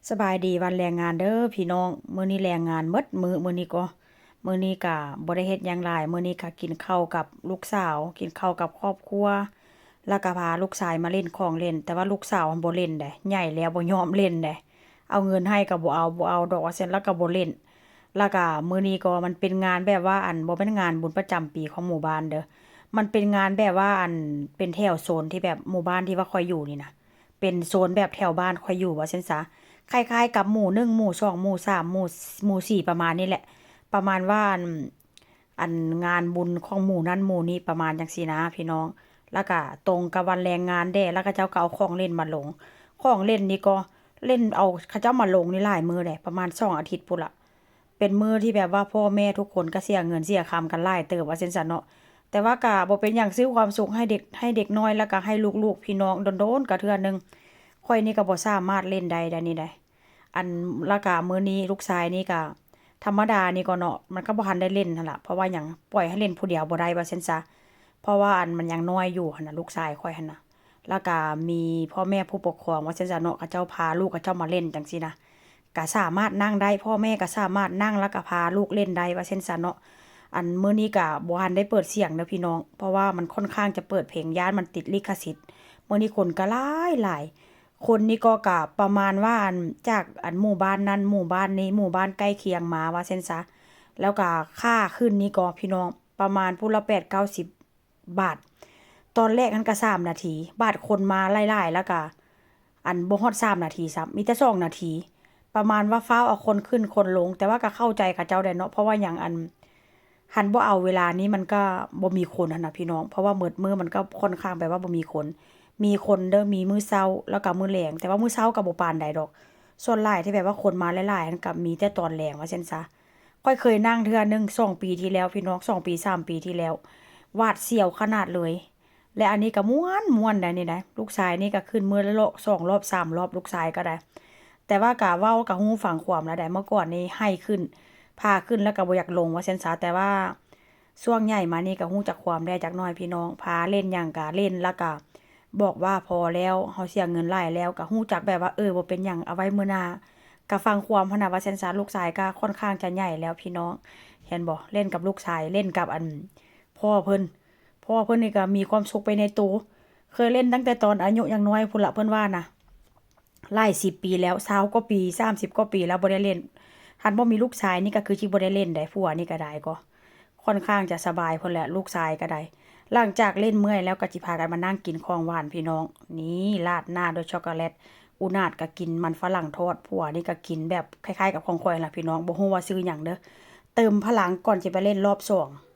สบายดีวันแรงงานเด้อพี่น้องมื้อนี้แรงงานหมดมื้อนี้ก็มื้อนี้ก็บ่ได้เฮ็ดหยังหลายมื้อนี้ก็กินข้าวกับลูกสาวกินข้าวกับครอบครัวแล้วก็พาลูกชายมาเล่นของเล่นแต่ว่าลูกสาวมันบ่เล่นเด้ใหญ่แล้วบ่ยอมเล่นเด้เอาเงินให้ก็บ่เอาดอกว่าซั่นแล้วก็บ่เล่นแล้วก็มื้อนี้ก็มันเป็นงานแบบว่าบ่แม่นงานบุญประจำปีของหมู่บ้านเด้อมันเป็นงานแบบว่าเป็นแถวโซนที่แบบหมู่บ้านที่ว่าข้อยอยู่นี่นะเป็นโซนแบบแถวบ้านข้อยอยู่ว่าซั่นซะ คล้ายๆกับหมู่1หมู่2หมู่3หมู่4ประมาณนี้แหละประมาณว่าอันงานบุญของหมู่นั้นหมู่นี้ประมาณจังซี้นะพี่น้องแล้วก็ตรงกับวันแรงงานแด้แล้วเขาเจ้าก็เอาของเล่นมาลงของเล่นนี่ก็เล่นเอาเขาเจ้ามาลงนี่หลายมื้อแหละประมาณ2อาทิตย์พุ่นล่ะเป็นมื้อที่แบบว่าพ่อแม่ทุกคนก็เสียเงินเสียคำกันหลายเติบว่าซั่นซั้นเนาะแต่ว่าก็บ่เป็นหยังซื้อความสุขให้เด็กน้อยแล้วก็ให้ลูกๆพี่น้องโดนๆก็เทื่อหนึ่งข้อยนี่ก็บ่สามารถเล่นได้เดี๋ยวนี้ได้ อันแล้วก็มื้อนี้ลูกชายนี่ก็ธรรมดานี่ก็เนาะมันก็บ่ทันได้เล่นนั่นล่ะเพราะว่าหยังปล่อยให้เล่นผู้เดียวบ่ได้ว่าซั่นซะเพราะว่ามันยังน้อยอยู่หั่นน่ะลูกชายข้อยหั่นน่ะแล้วก็มีพ่อแม่ผู้ปกครองว่าซั่นซะเนาะเขาเจ้าพาลูกเขาเจ้ามาเล่นจังซี่นะก็สามารถนั่งได้พ่อแม่ก็สามารถนั่งแล้วก็พาลูกเล่นได้ว่าซั่นซะเนาะอันมื้อนี้ก็บ่ทันได้เปิดเสียงเด้อพี่น้องเพราะว่ามันค่อนข้างจะเปิดเพลงย้านมันติดลิขสิทธิ์มื้อนี้คนก็หลาย คนนี่ก็กะประมาณว่าจากหมู่บ้านนั้นหมู่บ้านนี้หมู่บ้านใกล้เคียงมาว่าเส้นซะแล้วก็ค่าขึ้นนี่ก็พี่น้องประมาณผู้ละ8-90 บาทตอนแรกนั้นก็3 นาทีบาทคนมาหลายๆแล้วก็บ่ฮอด3 นาทีซ้ำมีแต่2 นาทีประมาณว่าฟ้าวเอาคนขึ้นคนลงแต่ว่าก็เข้าใจเขาเจ้าได้เนาะเพราะว่าหยังหันบ่เอาเวลานี้มันก็บ่มีคนหั่นน่ะพี่น้องเพราะว่ามื้อมันก็ค่อนข้างแบบว่าบ่มีคน มีคนเด้อมีมื้อเช้าแล้วก็มื้อแลงแต่ว่ามื้อเช้าก็บ่ปานใดดอกส่วนหลายที่แบบว่าคนมาหลายๆหั้นก็มีแต่ตอนแลงว่าซั่นซะข้อยเคยนั่งเทื่อหนึ่ง2 ปีที่แล้วพี่น้อง2 ปี3 ปีที่แล้วหวาดเสียวขนาดเลยและอันนี้ก็ม่วนได้นี่นะลูกชายนี่ก็ขึ้นมื้อละ2รอบ3รอบลูกชายก็ได้แต่ว่าก็เว้าก็ฮู้ฟังความแล้วได้เมื่อก่อนนี่ให้ขึ้นพาขึ้นแล้วก็บ่อยากลงว่าซั่นซะแต่ว่าช่วงใหญ่มานี่ก็ฮู้จักความได้จักหน่อยพี่น้องพาเล่นหยังก็เล่นแล้วก็บอกว่าพอแล้วเฮาเสียเงินหลายแล้วก็ฮู้จักแบบว่าบ่เป็นหยังเอาไว้มื้อหน้าก็ฟังความหั้นน่ะว่าซั่นซะลูกชายก็ค่อนข้างจะใหญ่แล้วพี่น้องเห็นบ่เล่นกับลูกชายเล่นกับพ่อเพิ่นพ่อเพิ่นนี่ก็มีความสุขไปในตัวเคยเล่นตั้งแต่ตอนอายุยังน้อยพุ่นล่ะเพิ่นว่านะหลาย10 ปีแล้ว20กว่าปี30กว่าปีแล้วบ่ได้เล่นหั้นบ่มีลูกชายนี่ก็คือสิบ่ได้เล่นได้ผัวนี่ก็ได้ก็ค่อนข้างจะสบายพุ่นแหละลูกชายก็ได้หลังจากเล่นเมื่อยแล้วก็สิพากันมานั่งกินของหวานพี่น้องนี่ราดหน้าด้วยช็อกโกแลตอุนาทก็กินมันฝรั่งทอดผัวนี่ก็กินแบบคล้ายๆกับของข้อยนั่นล่ะพี่น้องบ่ฮู้ว่าชื่อหยังเด้อเติมพลังก่อนสิไปเล่นรอบ2